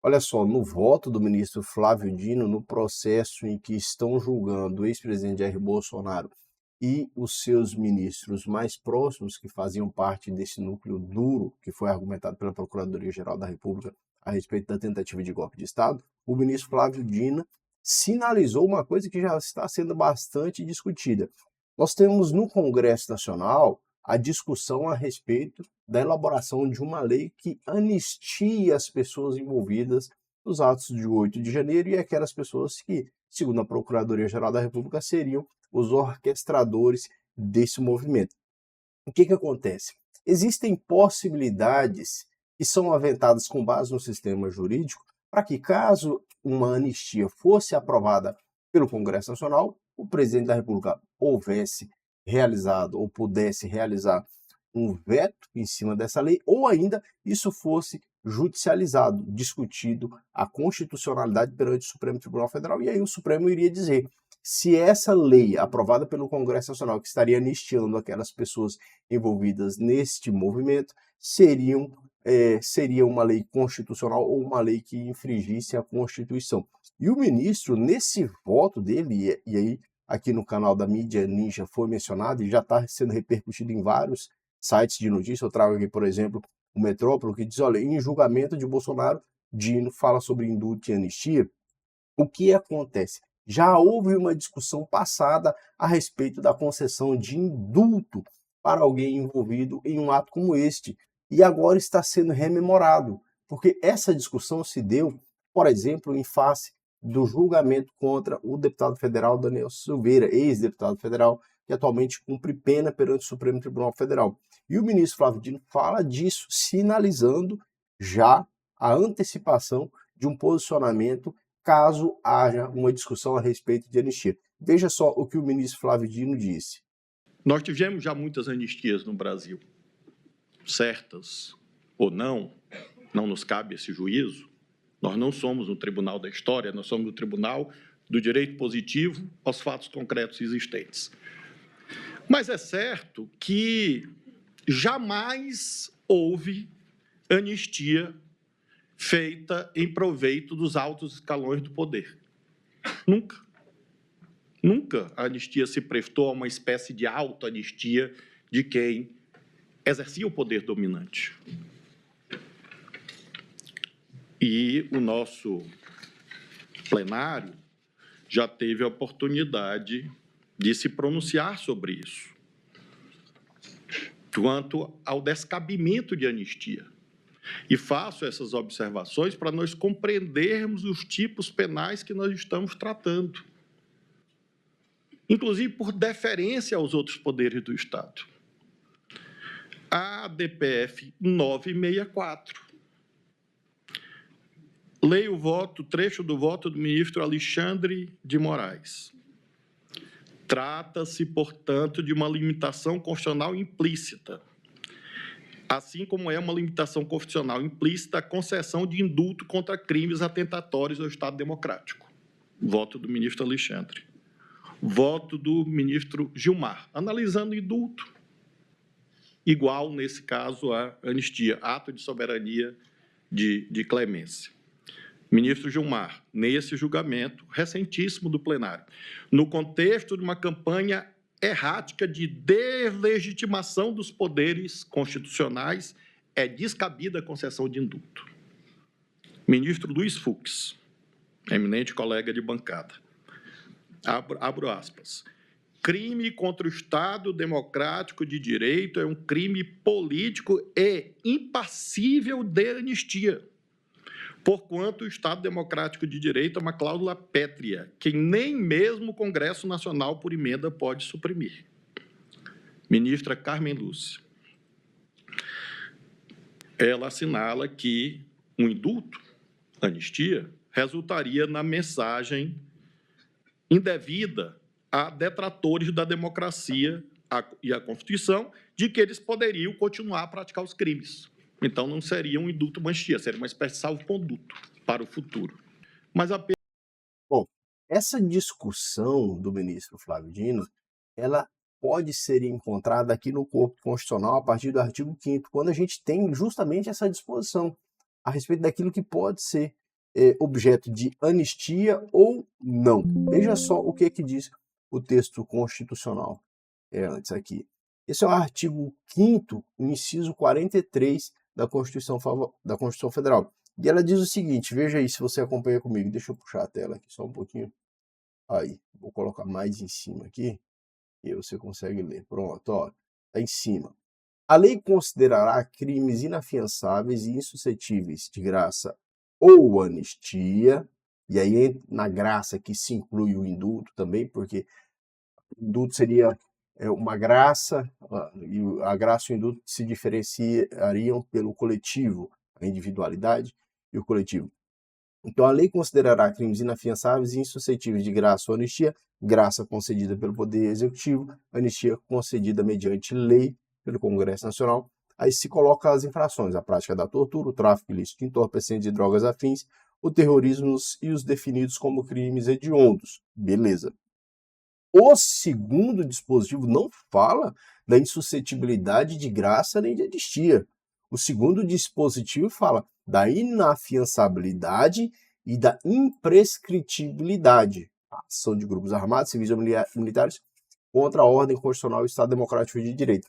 Olha só, no voto do ministro Flávio Dino, no processo em que estão julgando o ex-presidente Jair Bolsonaro e os seus ministros mais próximos, que faziam parte desse núcleo duro que foi argumentado pela Procuradoria-Geral da República a respeito da tentativa de golpe de Estado, o ministro Flávio Dino sinalizou uma coisa que já está sendo bastante discutida. Nós temos no Congresso Nacional a discussão a respeito da elaboração de uma lei que anistia as pessoas envolvidas nos atos de 8 de janeiro e aquelas pessoas que, segundo a Procuradoria-Geral da República, seriam os orquestradores desse movimento. O que acontece? Existem possibilidades que são aventadas com base no sistema jurídico para que, caso uma anistia fosse aprovada pelo Congresso Nacional, o presidente da República houvesse realizado ou pudesse realizar um veto em cima dessa lei, ou ainda isso fosse judicializado, discutido a constitucionalidade perante o Supremo Tribunal Federal, e aí o Supremo iria dizer se essa lei aprovada pelo Congresso Nacional, que estaria anistiando aquelas pessoas envolvidas neste movimento, seria uma lei constitucional ou uma lei que infringisse a Constituição. E o ministro, nesse voto dele, e aí aqui no canal da Mídia Ninja foi mencionado e já está sendo repercutido em vários sites de notícia, eu trago aqui, por exemplo, o Metrópolo, que diz, olha, em julgamento de Bolsonaro, Dino fala sobre indulto e anistia. O que acontece? Já houve uma discussão passada a respeito da concessão de indulto para alguém envolvido em um ato como este, e agora está sendo rememorado, porque essa discussão se deu, por exemplo, em face do julgamento contra o deputado federal Daniel Silveira, ex-deputado federal, que atualmente cumpre pena perante o Supremo Tribunal Federal. E o ministro Flávio Dino fala disso, sinalizando já a antecipação de um posicionamento caso haja uma discussão a respeito de anistia. Veja só o que o ministro Flávio Dino disse. Nós tivemos já muitas anistias no Brasil, certas ou não nos cabe esse juízo. Nós não somos um tribunal da história, nós somos o tribunal do direito positivo aos fatos concretos existentes. Mas é certo que jamais houve anistia feita em proveito dos altos escalões do poder. Nunca. Nunca a anistia se prestou a uma espécie de autoanistia de quem exercia o poder dominante. E o nosso plenário já teve a oportunidade de se pronunciar sobre isso, quanto ao descabimento de anistia. E faço essas observações para nós compreendermos os tipos penais que nós estamos tratando, inclusive por deferência aos outros poderes do Estado. A DPF 964. Leio o trecho do voto do ministro Alexandre de Moraes. Trata-se, portanto, de uma limitação constitucional implícita, assim como é uma limitação constitucional implícita a concessão de indulto contra crimes atentatórios ao Estado democrático. Voto do ministro Alexandre. Voto do ministro Gilmar, analisando indulto, igual, nesse caso, a anistia, ato de soberania de clemência. Ministro Gilmar, nesse julgamento recentíssimo do plenário, no contexto de uma campanha errática de deslegitimação dos poderes constitucionais, é descabida a concessão de indulto. Ministro Luiz Fux, eminente colega de bancada, abro aspas, crime contra o Estado democrático de direito é um crime político e impassível de anistia, porquanto o Estado democrático de direito é uma cláusula pétrea, que nem mesmo o Congresso Nacional, por emenda, pode suprimir. Ministra Carmen Lúcia. Ela assinala que um indulto, anistia, resultaria na mensagem indevida a detratores da democracia e a Constituição de que eles poderiam continuar a praticar os crimes. Então, não seria um indulto, uma anistia, seria uma espécie de salvo-conduto para o futuro. Mas apenas... Bom, essa discussão do ministro Flávio Dino, ela pode ser encontrada aqui no corpo constitucional a partir do artigo 5º, quando a gente tem justamente essa disposição a respeito daquilo que pode ser objeto de anistia ou não. Veja só o que diz o texto constitucional antes aqui. Esse é o artigo 5º, o inciso 43 da Constituição Federal. E ela diz o seguinte, veja aí se você acompanha comigo. Deixa eu puxar a tela aqui só um pouquinho. Aí, vou colocar mais em cima aqui, e aí você consegue ler. Pronto, ó, tá em cima. A lei considerará crimes inafiançáveis e insuscetíveis de graça ou anistia, e aí na graça que se inclui o indulto também, porque o indulto seria uma graça, e a graça e o indulto se diferenciariam pelo coletivo, a individualidade e o coletivo. Então, a lei considerará crimes inafiançáveis e insuscetíveis de graça ou anistia, graça concedida pelo Poder Executivo, anistia concedida mediante lei pelo Congresso Nacional. Aí se coloca as infrações, a prática da tortura, o tráfico ilícito de entorpecentes e drogas afins, o terrorismo e os definidos como crimes hediondos. Beleza. O segundo dispositivo não fala da insuscetibilidade de graça nem de anistia. O segundo dispositivo fala da inafiançabilidade e da imprescritibilidade. A ação de grupos armados, civis ou militares contra a ordem constitucional e o Estado Democrático de Direito.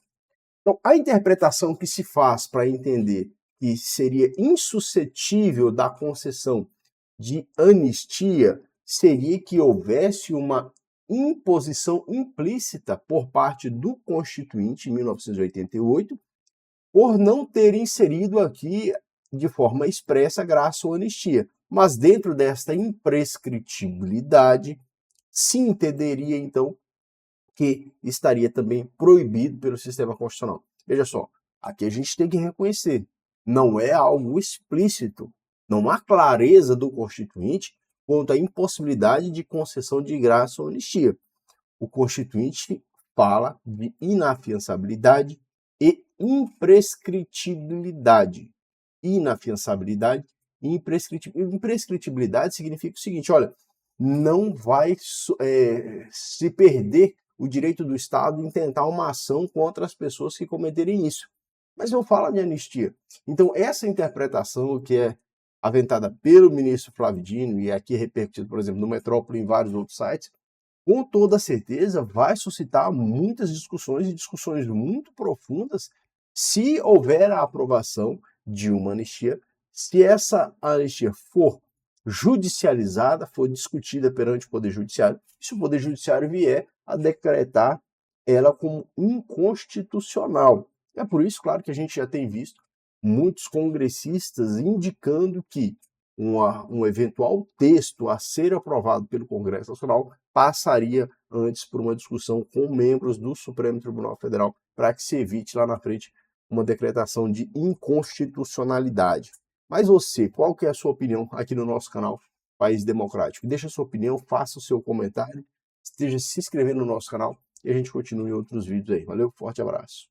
Então, a interpretação que se faz para entender que seria insuscetível da concessão de anistia seria que houvesse uma imposição implícita por parte do Constituinte, em 1988, por não ter inserido aqui de forma expressa graça ou anistia. Mas dentro desta imprescritibilidade, se entenderia, então, que estaria também proibido pelo sistema constitucional. Veja só, aqui a gente tem que reconhecer, não é algo explícito, não há clareza do Constituinte quanto à impossibilidade de concessão de graça ou anistia. O Constituinte fala de inafiançabilidade e imprescritibilidade. Inafiançabilidade e imprescritibilidade significa o seguinte, olha, não vai se perder o direito do Estado em tentar uma ação contra as pessoas que cometerem isso. Mas eu falo de anistia. Então, essa interpretação que é aventada pelo ministro Flávio Dino e aqui repercutido, por exemplo, no Metrópole e em vários outros sites, com toda certeza vai suscitar muitas discussões e discussões muito profundas se houver a aprovação de uma anistia, se essa anistia for judicializada, for discutida perante o Poder Judiciário, e se o Poder Judiciário vier a decretar ela como inconstitucional. É por isso, claro, que a gente já tem visto muitos congressistas indicando que um eventual texto a ser aprovado pelo Congresso Nacional passaria antes por uma discussão com membros do Supremo Tribunal Federal para que se evite lá na frente uma decretação de inconstitucionalidade. Mas você, qual que é a sua opinião aqui no nosso canal País Democrático? Deixa a sua opinião, faça o seu comentário, esteja se inscrevendo no nosso canal e a gente continua em outros vídeos aí. Valeu, forte abraço.